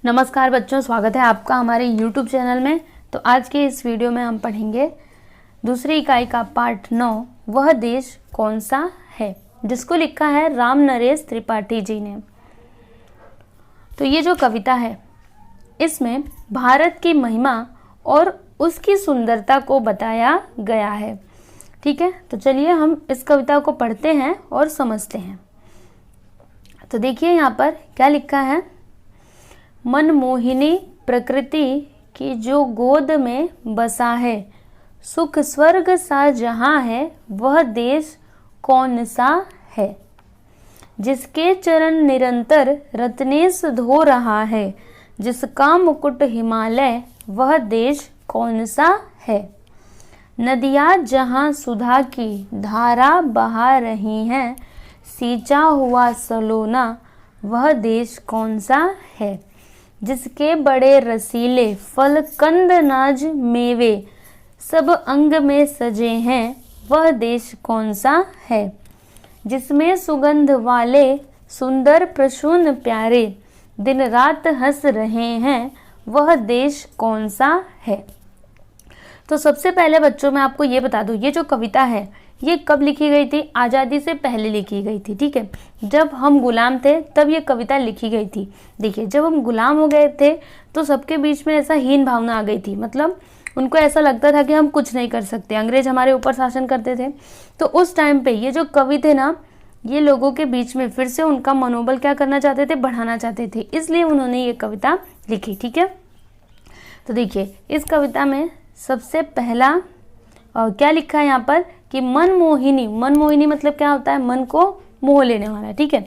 नमस्कार बच्चों, स्वागत है आपका हमारे YouTube चैनल में। तो आज के इस वीडियो में हम पढ़ेंगे दूसरी इकाई का पार्ट 9, वह देश कौन सा है, जिसको लिखा है राम नरेश त्रिपाठी जी ने। तो ये जो कविता है इसमें भारत की महिमा और उसकी सुंदरता को बताया गया है। ठीक है, तो चलिए हम इस कविता को पढ़ते हैं और समझते हैं। तो देखिए यहाँ पर क्या लिखा है। मनमोहिनी प्रकृति की जो गोद में बसा है, सुख स्वर्ग सा जहाँ है, वह देश कौन सा है। जिसके चरण निरंतर रत्नेश धो रहा है, जिसका मुकुट हिमालय, वह देश कौन सा है। नदियाँ जहाँ सुधा की धारा बहा रही हैं, सींचा हुआ सलोना, वह देश कौन सा है। जिसके बड़े रसीले फल कंद नाज मेवे सब अंग में सजे हैं, वह देश कौन सा है। जिसमें सुगंध वाले सुंदर प्रसून प्यारे दिन रात हंस रहे हैं, वह देश कौन सा है। तो सबसे पहले बच्चों मैं आपको ये बता दूं, ये जो कविता है ये कब लिखी गई थी। आज़ादी से पहले लिखी गई थी। ठीक है, जब हम गुलाम थे तब ये कविता लिखी गई थी। देखिए, जब हम गुलाम हो गए थे तो सबके बीच में ऐसा हीन भावना आ गई थी, मतलब उनको ऐसा लगता था कि हम कुछ नहीं कर सकते, अंग्रेज हमारे ऊपर शासन करते थे। तो उस टाइम पे ये जो कवि थे ना, ये लोगों के बीच में फिर से उनका मनोबल क्या करना चाहते थे, बढ़ाना चाहते थे, इसलिए उन्होंने ये कविता लिखी। ठीक है, तो देखिए इस कविता में सबसे पहला क्या लिखा है यहाँ पर कि मनमोहिनी। मनमोहिनी मतलब क्या होता है, मन को मोह लेने वाला। ठीक है,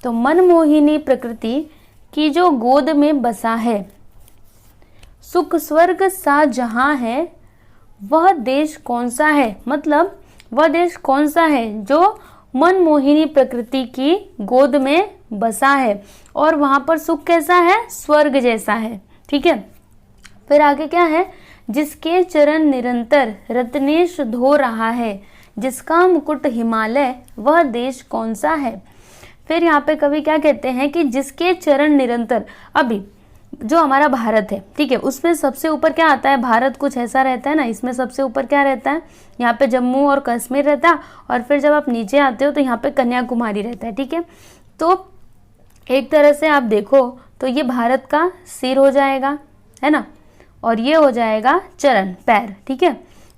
तो मनमोहिनी प्रकृति की जो गोद में बसा है, सुख स्वर्ग सा जहाँ है, वह देश कौन सा है। मतलब वह देश कौन सा है जो मनमोहिनी प्रकृति की गोद में बसा है और वहां पर सुख कैसा है, स्वर्ग जैसा है। ठीक है, फिर आगे क्या है। जिसके चरण निरंतर रत्नेश धो रहा है, जिसका मुकुट हिमालय, वह देश कौन सा है। फिर यहाँ पे कवि क्या कहते हैं कि जिसके चरण निरंतर, अभी जो हमारा भारत है, ठीक है, उसमें सबसे ऊपर क्या आता है, भारत कुछ ऐसा रहता है ना, इसमें सबसे ऊपर क्या रहता है, यहाँ पे जम्मू और कश्मीर रहता है, और फिर जब आप नीचे आते हो तो यहाँ पे कन्याकुमारी रहता है। ठीक है, तो एक तरह से आप देखो तो ये भारत का सिर हो जाएगा, है ना, और ये हो जाएगा चरण, पैर। ठीक है,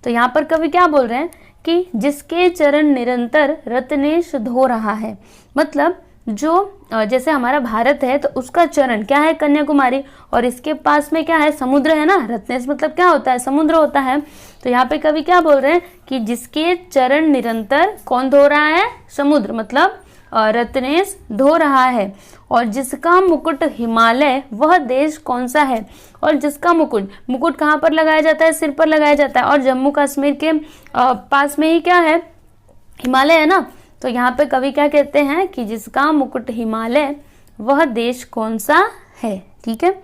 तो यहाँ पर कवि क्या बोल रहे हैं कि जिसके चरण निरंतर रत्नेश धो रहा है, मतलब जो जैसे हमारा भारत है तो उसका चरण क्या है, कन्याकुमारी, और इसके पास में क्या है, समुद्र है ना। रत्नेश मतलब क्या होता है, समुद्र होता है। तो यहाँ पे कवि क्या बोल रहे हैं कि जिसके चरण निरंतर कौन धो रहा है, समुद्र, मतलब रत्नेश धो रहा है, और जिसका मुकुट हिमालय, वह देश कौन सा है। और जिसका मुकुट कहाँ पर लगाया जाता है, सिर पर लगाया जाता है, और जम्मू कश्मीर के पास में ही क्या है, हिमालय है ना। तो यहाँ पे कवि क्या कहते हैं कि जिसका मुकुट हिमालय, वह देश कौन सा है। ठीक है,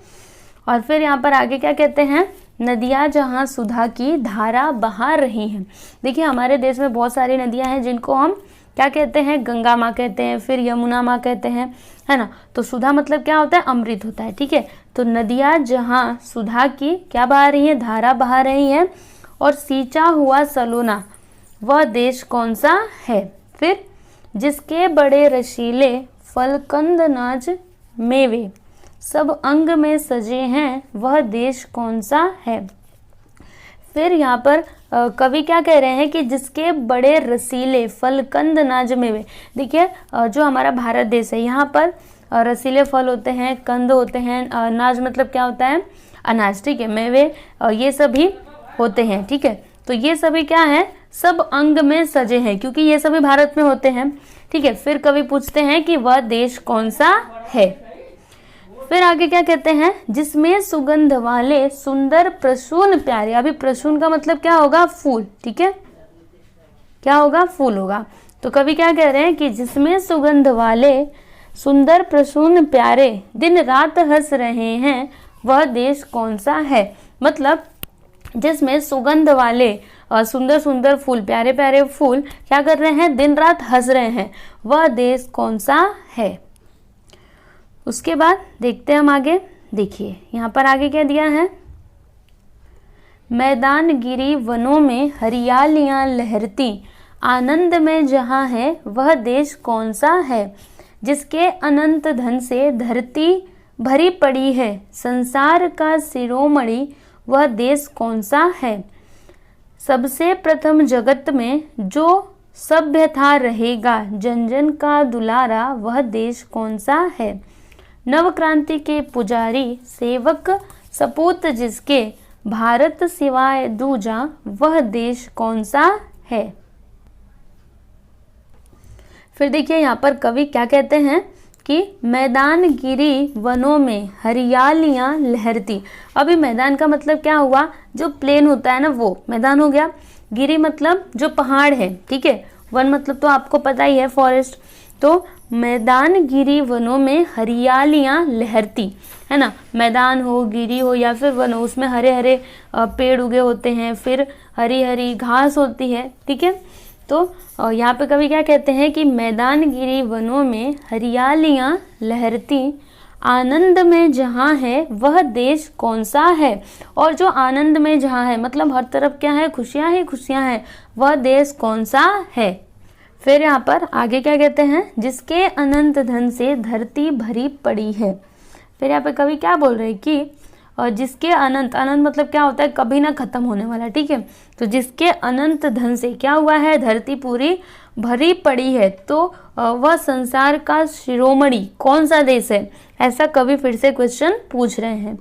और फिर यहाँ पर आगे क्या कहते हैं, नदियाँ जहाँ सुधा की धारा बहा रही हैं। देखिए हमारे देश में बहुत सारी नदियाँ हैं जिनको हम क्या कहते हैं, गंगा माँ कहते हैं, फिर यमुना माँ कहते हैं, है ना। तो सुधा मतलब क्या होता है, अमृत होता है। ठीक है, तो नदियाँ जहाँ सुधा की क्या बहा रही हैं, धारा बहा रही हैं, और सींचा हुआ सलोना, वह देश कौन सा है। फिर जिसके बड़े रसीले फल कंद नाज मेवे सब अंग में सजे हैं, वह देश कौन सा है। फिर यहाँ पर कवि क्या कह रहे हैं कि जिसके बड़े रसीले फल कंद नाज मेवे। देखिए जो हमारा भारत देश है, यहाँ पर रसीले फल होते हैं, कंद होते हैं, नाज मतलब क्या होता है, अनाज। ठीक है, मेवे ये सभी होते हैं। ठीक है, तो ये सभी क्या है, सब अंग में सजे हैं, क्योंकि ये सभी भारत में होते हैं। ठीक है, फिर कवि पूछते हैं कि वह देश कौन सा है। फिर आगे क्या कहते हैं, जिसमें सुगंध वाले सुंदर प्रसून प्यारे। अभी प्रसून का मतलब क्या होगा, फूल। ठीक है, क्या होगा, फूल होगा। तो कवि क्या कह रहे हैं कि जिसमें सुगंध वाले सुंदर प्रसून प्यारे दिन रात हंस रहे हैं, वह देश कौन सा है। मतलब जिसमें सुगंध वाले सुंदर सुंदर फूल, प्यारे प्यारे फूल क्या कर रहे हैं, दिन रात हंस रहे हैं, वह देश कौन सा है। उसके बाद देखते हैं हम आगे। देखिए यहाँ पर आगे क्या दिया है, मैदान गिरी वनों में हरियालियां लहरती, आनंद में जहाँ है वह देश कौन सा है, जिसके अनंत धन से धरती भरी पड़ी है, संसार का शिरोमणि वह देश कौन सा है, सबसे प्रथम जगत में जो सभ्य था रहेगा, जन जन का दुलारा वह देश कौन सा है, नवक्रांति के पुजारी सेवक सपूत जिसके, भारत सिवाय दूजा वह देश कौन सा है। फिर देखिए यहाँ पर कवि क्या कहते हैं कि मैदान गिरी वनों में हरियालियां लहरती। अभी मैदान का मतलब क्या हुआ, जो प्लेन होता है ना वो मैदान हो गया, गिरी मतलब जो पहाड़ है, ठीक है, वन मतलब तो आपको पता ही है फॉरेस्ट। तो मैदान गिरी वनों में हरियालियां लहरती, है ना, मैदान हो, गिरी हो या फिर वन हो, उसमें हरे हरे पेड़ उगे होते हैं, फिर हरी हरी घास होती है, ठीक है। तो यहाँ पे कवि क्या कहते हैं कि मैदान गिरी वनों में हरियालियां लहरती, आनंद में जहाँ है वह देश कौन सा है, और जो आनंद में जहाँ है मतलब हर तरफ क्या है, खुशियाँ ही खुशियाँ हैं, वह देश कौन सा है। फिर यहाँ पर आगे क्या कहते हैं, जिसके अनंत धन से धरती भरी पड़ी है। फिर यहाँ पे कवि क्या बोल रहे हैं कि और जिसके अनंत, अनंत मतलब क्या होता है, कभी ना खत्म होने वाला, ठीक है। तो जिसके अनंत धन से क्या हुआ है, धरती पूरी भरी पड़ी है, तो वह संसार का शिरोमणि कौन सा देश है, ऐसा कवि फिर से क्वेश्चन पूछ रहे हैं,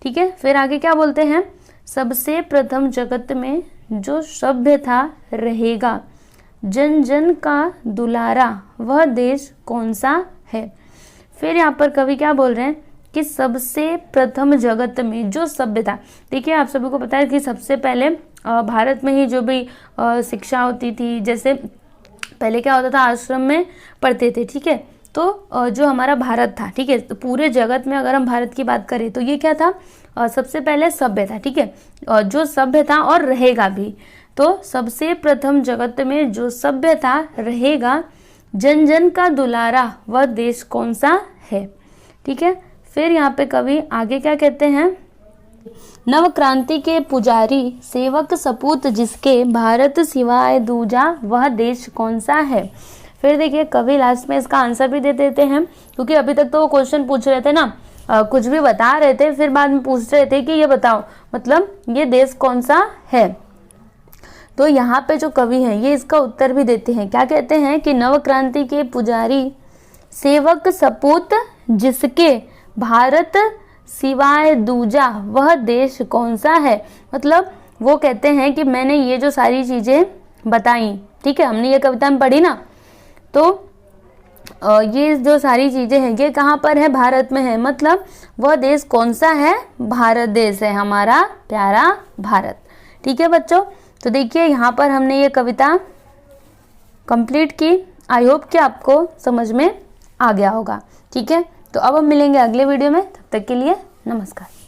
ठीक है। फिर आगे क्या बोलते हैं, सबसे प्रथम जगत में जो सभ्य था रहेगा, जन जन का दुलारा वह देश कौन सा है। फिर यहाँ पर कवि क्या बोल रहे हैं कि सबसे प्रथम जगत में जो सभ्य था, देखिए आप सभी को पता है कि सबसे पहले भारत में ही जो भी शिक्षा होती थी, जैसे पहले क्या होता था, आश्रम में पढ़ते थे, ठीक है। तो जो हमारा भारत था, ठीक है, तो पूरे जगत में अगर हम भारत की बात करें तो ये क्या था, सबसे पहले सभ्य था, ठीक है, और जो सभ्य था और रहेगा भी। तो सबसे प्रथम जगत में जो सभ्य था रहेगा, जन जन का दुलारा वह देश कौन सा है, ठीक है। फिर यहाँ पे कवि आगे क्या कहते हैं, नवक्रांति के पुजारी सेवक सपूत जिसके, भारत सिवाय दूजा वह देश कौन सा है। फिर देखिए कवि लास्ट में इसका आंसर भी दे देते हैं, क्योंकि अभी तक तो वो क्वेश्चन पूछ रहे थे ना, कुछ भी बता रहे थे, फिर बाद में पूछ रहे थे कि ये बताओ मतलब ये देश कौन सा है। तो यहाँ पे जो कवि हैं ये इसका उत्तर भी देते हैं, क्या कहते हैं कि नवक्रांति के पुजारी सेवक सपूत जिसके, भारत सिवाय दूजा वह देश कौन सा है। मतलब वो कहते हैं कि मैंने ये जो सारी चीज़ें बताई, ठीक है, हमने ये कविता में पढ़ी ना, तो ये जो सारी चीज़ें हैं ये कहाँ पर है, भारत में है, मतलब वह देश कौन सा है, भारत देश है, हमारा प्यारा भारत, ठीक है बच्चों। तो देखिए यहाँ पर हमने ये कविता कंप्लीट की, आई होप कि आपको समझ में आ गया होगा, ठीक है। तो अब हम मिलेंगे अगले वीडियो में, तब तक के लिए नमस्कार।